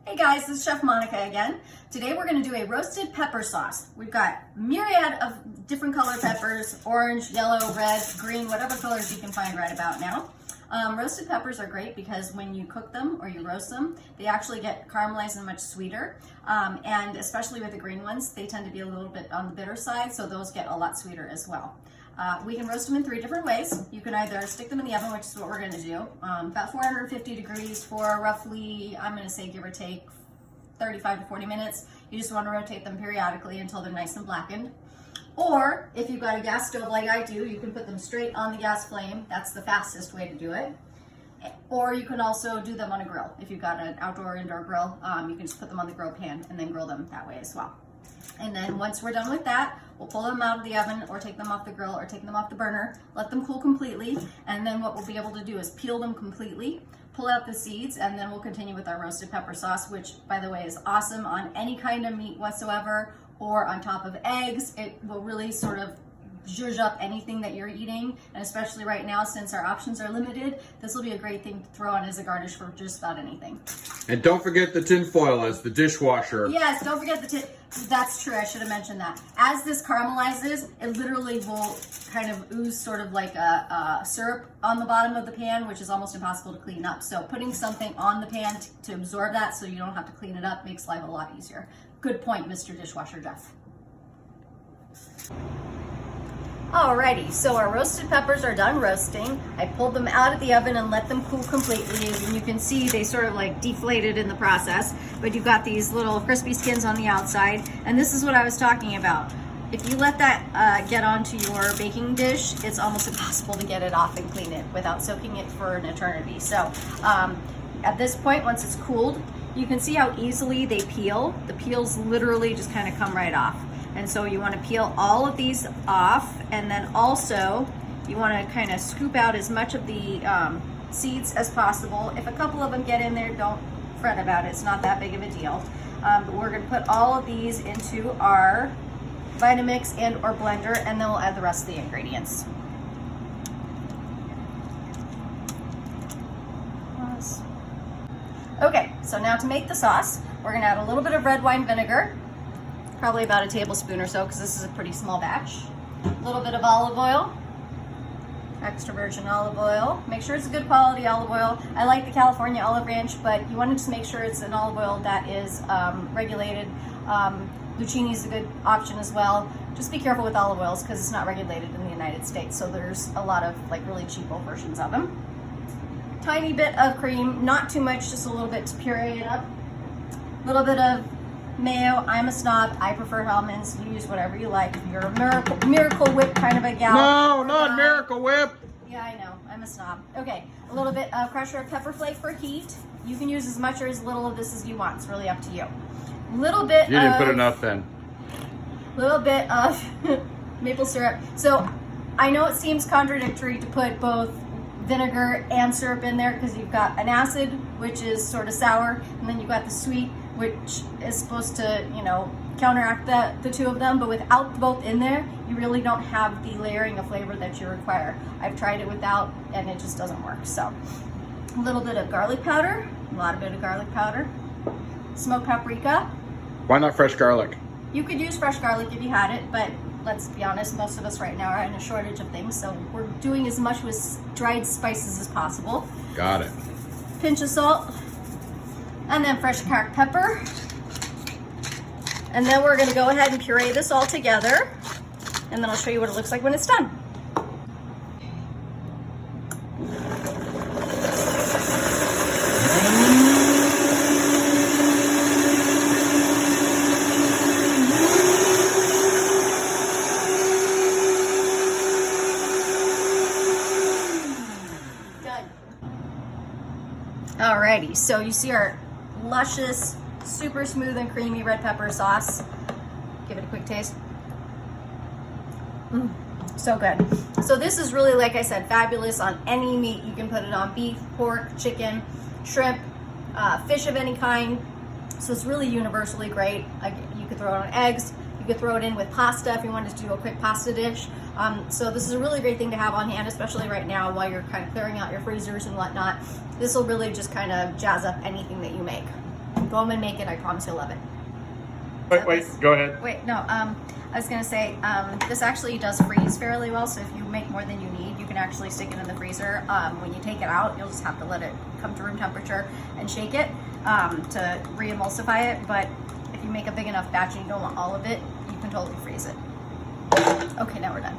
Hey guys, this is Chef Monica again. Today we're going to do a roasted pepper sauce. We've got myriad of different color peppers, orange, yellow, red, green, whatever colors you can find right about now. Roasted peppers are great because when you cook them or you roast them, they actually get caramelized and much sweeter. And especially with the green ones, they tend to be a little bit on the bitter side, so those get a lot sweeter as well. We can roast them in 3 different ways. You can either stick them in the oven, which is what we're gonna do, about 450 degrees for roughly, I'm gonna say give or take 35 to 40 minutes. You just wanna rotate them periodically until they're nice and blackened. Or if you've got a gas stove like I do, you can put them straight on the gas flame. That's the fastest way to do it. Or you can also do them on a grill. If you've got an outdoor or indoor grill, you can just put them on the grill pan and then grill them that way as well. And then once we're done with that, we'll pull them out of the oven or take them off the grill or take them off the burner, let them cool completely. And then what we'll be able to do is peel them completely, pull out the seeds, and then we'll continue with our roasted pepper sauce, which by the way is awesome on any kind of meat whatsoever or on top of eggs. It will really sort of zhuzh up anything that you're eating, and especially right now since our options are limited, this will be a great thing to throw on as a garnish for just about anything. And don't forget the tin foil as the dishwasher. Yes, don't forget the tin. That's true, I should have mentioned that. As this caramelizes, it literally will kind of ooze sort of like a syrup on the bottom of the pan, which is almost impossible to clean up. So putting something on the pan to absorb that so you don't have to clean it up makes life a lot easier. Good point, Mr. Dishwasher Jeff. Alrighty, so our roasted peppers are done roasting. I pulled them out of the oven and let them cool completely. And you can see they sort of like deflated in the process, but you've got these little crispy skins on the outside. And this is what I was talking about. If you let that get onto your baking dish, it's almost impossible to get it off and clean it without soaking it for an eternity. So at this point, once it's cooled, you can see how easily they peel. The peels literally just kind of come right off. And so you want to peel all of these off, and then also you want to kind of scoop out as much of the seeds as possible. If a couple of them get in there, don't fret about it. It's not that big of a deal. But we're going to put all of these into our Vitamix and or blender, and then we'll add the rest of the ingredients. Okay, so now to make the sauce, we're going to add a little bit of red wine vinegar. Probably about a tablespoon or so because this is a pretty small batch. A little bit of olive oil, extra virgin olive oil. Make sure it's a good quality olive oil. I like the California Olive Ranch, but you want to just make sure it's an olive oil that is regulated. Lucchini is a good option as well. Just be careful with olive oils because it's not regulated in the United States, so there's a lot of like really cheapo versions of them. Tiny bit of cream, not too much, just a little bit to puree it up. A little bit of mayo. I'm a snob. I prefer Hellmann's. You use whatever you like. If you're a Miracle Whip kind of a gal. No, not Miracle Whip. Yeah, I know. I'm a snob. Okay, a little bit of crushed red pepper flake for heat. You can use as much or as little of this as you want. It's really up to you. Little bit. You didn't put enough then. Little bit of maple syrup. So I know it seems contradictory to put both vinegar and syrup in there because you've got an acid, which is sort of sour, and then you've got the sweet, which is supposed to, you know, counteract the two of them. But without both in there, you really don't have the layering of flavor that you require. I've tried it without, and it just doesn't work. So a little bit of garlic powder, garlic powder, smoked paprika. Why not fresh garlic? You could use fresh garlic if you had it, but let's be honest, most of us right now are in a shortage of things, so we're doing as much with dried spices as possible. Got it. Pinch of salt, and then fresh cracked pepper. And then we're gonna go ahead and puree this all together, and then I'll show you what it looks like when it's done. Alrighty, so you see our luscious, super smooth and creamy red pepper sauce. Give it a quick taste. So good. So this is really, like I said, fabulous on any meat. You can put it on beef, pork, chicken, shrimp, fish of any kind. So it's really universally great. You could throw it on eggs. You could throw it in with pasta if you wanted to do a quick pasta dish. So this is a really great thing to have on hand, especially right now while you're kind of clearing out your freezers and whatnot. This will really just kind of jazz up anything that you make. Go Go home and make it. I promise you'll love it. Wait, go ahead. Wait, no, I was gonna say, this actually does freeze fairly well, so if you make more than you need, you can actually stick it in the freezer. When you take it out, you'll just have to let it come to room temperature and shake it to re-emulsify it, but if you make a big enough batch and you don't want all of it, you can totally freeze it. Okay, now we're done.